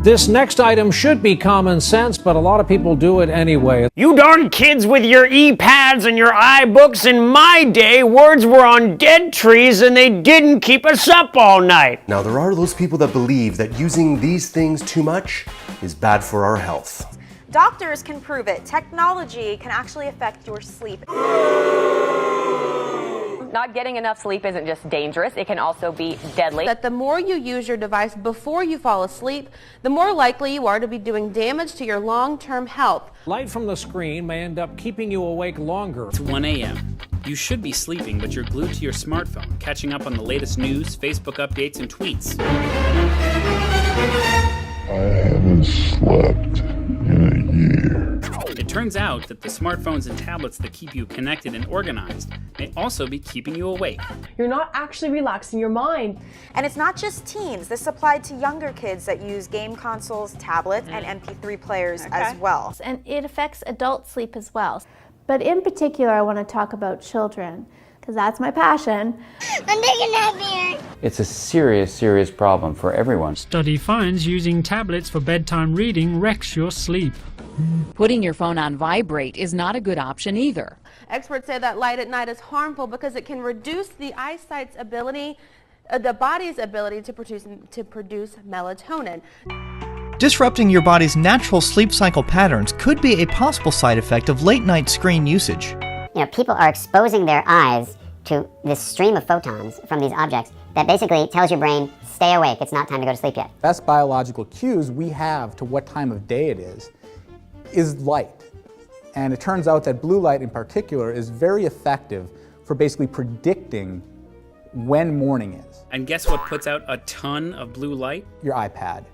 This next item should be common sense, but a lot of people do it anyway. You darn kids with your e-pads and your iBooks. In my day, words were on dead trees and they didn't keep us up all night. Now, there are those people that believe that using these things too much is bad for our health. Doctors can prove it. Technology can actually affect your sleep. Not getting enough sleep isn't just dangerous, it can also be deadly. That the more you use your device before you fall asleep, the more likely you are to be doing damage to your long-term health. Light from the screen may end up keeping you awake longer. It's 1 a.m. You should be sleeping, but you're glued to your smartphone, catching up on the latest news, Facebook updates, and tweets. I haven't slept in a year. It turns out that the smartphones and tablets that keep you connected and organized may also be keeping you awake. You're not actually relaxing your mind. And it's not just teens. This applied to younger kids that use game consoles, tablets, and MP3 players as well. And it affects adult sleep as well. But in particular, I want to talk about children, because that's my passion. I'm taking a nap here. It's a serious problem for everyone. Study finds using tablets for bedtime reading wrecks your sleep. Putting your phone on vibrate is not a good option either. Experts say that light at night is harmful because it can reduce the eyesight's ability, the body's ability to produce melatonin. Disrupting your body's natural sleep cycle patterns could be a possible side effect of late-night screen usage. You know, people are exposing their eyes to this stream of photons from these objects that basically tells your brain, stay awake, it's not time to go to sleep yet. Best biological cues we have to what time of day it is light. And it turns out that blue light in particular is very effective for basically predicting when morning is. And guess what puts out a ton of blue light? Your iPad,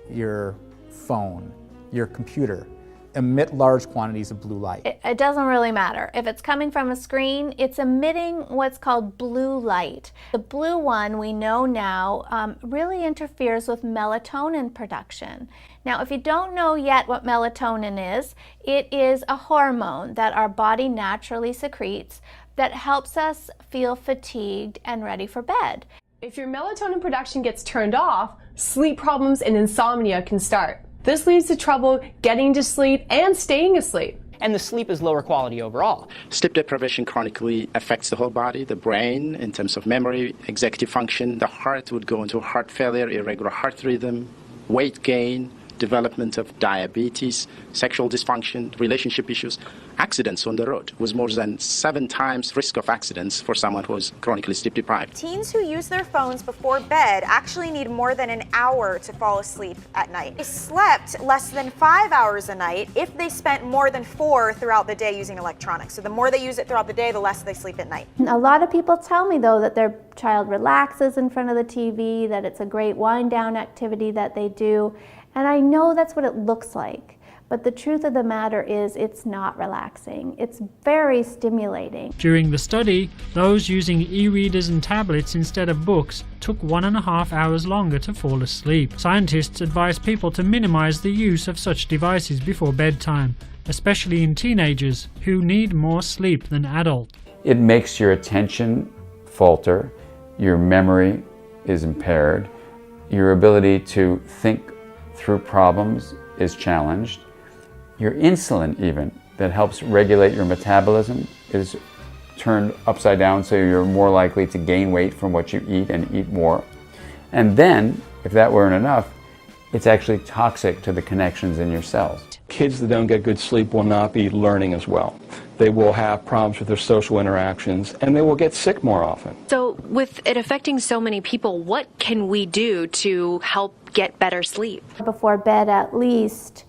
your phone, your computer emit large quantities of blue light. It doesn't really matter. If it's coming from a screen, it's emitting what's called blue light. The blue one, we know now, really interferes with melatonin production. Now, if you don't know yet what melatonin is, it is a hormone that our body naturally secretes that helps us feel fatigued and ready for bed. If your melatonin production gets turned off, sleep problems and insomnia can start. This leads to trouble getting to sleep and staying asleep. And the sleep is lower quality overall. Sleep deprivation chronically affects the whole body, the brain, in terms of memory, executive function. The heart would go into heart failure, irregular heart rhythm, weight gain, development of diabetes, sexual dysfunction, relationship issues, accidents on the road was more than 7 times risk of accidents for someone who is chronically sleep deprived. Teens who use their phones before bed actually need more than an hour to fall asleep at night. They slept less than 5 hours a night if they spent more than 4 throughout the day using electronics. So the more they use it throughout the day, the less they sleep at night. A lot of people tell me though that their child relaxes in front of the TV, that it's a great wind down activity that they do. And I know that's what it looks like, but the truth of the matter is it's not relaxing. It's very stimulating. During the study, those using e-readers and tablets instead of books took 1.5 hours longer to fall asleep. Scientists advise people to minimize the use of such devices before bedtime, especially in teenagers who need more sleep than adults. It makes your attention falter, your memory is impaired, your ability to think through problems is challenged. Your insulin even, that helps regulate your metabolism, is turned upside down, so you're more likely to gain weight from what you eat and eat more. And then, if that weren't enough, it's actually toxic to the connections in your cells. Kids that don't get good sleep will not be learning as well. They will have problems with their social interactions, and they will get sick more often. So with it affecting so many people, what can we do to help get better sleep? Before bed at least,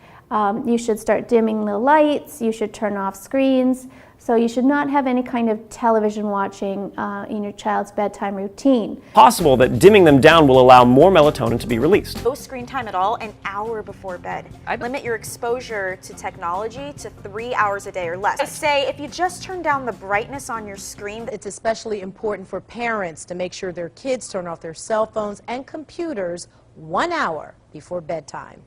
you should start dimming the lights, you should turn off screens, so you should not have any kind of television watching in your child's bedtime routine. Possible that dimming them down will allow more melatonin to be released. No screen time at all, an hour before bed. Limit your exposure to technology to 3 hours a day or less. I say if you just turn down the brightness on your screen. It's especially important for parents to make sure their kids turn off their cell phones and computers 1 hour before bedtime.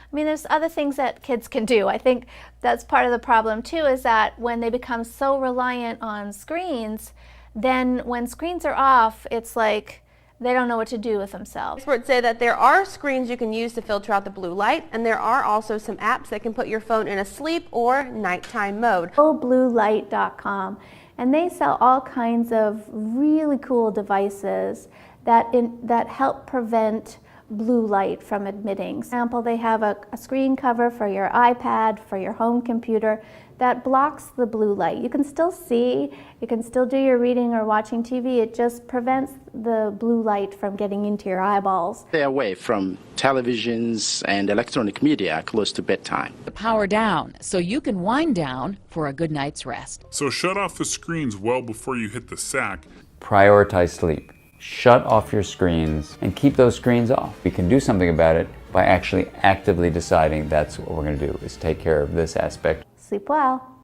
I mean, there's other things that kids can do. I think that's part of the problem too, is that when they become so reliant on screens, then when screens are off, it's like They don't know what to do with themselves. Experts say that there are screens you can use to filter out the blue light, and there are also some apps that can put your phone in a sleep or nighttime mode. Bluelight.com, and they sell all kinds of really cool devices that help prevent blue light from emitting. For example, they have a screen cover for your iPad, for your home computer, that blocks the blue light. You can still see, you can still do your reading or watching TV, it just prevents the blue light from getting into your eyeballs. Stay away from televisions and electronic media close to bedtime. Power down so you can wind down for a good night's rest. So shut off the screens well before you hit the sack. Prioritize sleep. Shut off your screens and keep those screens off. We can do something about it by actually actively deciding that's what we're going to do, is take care of this aspect. Sleep well.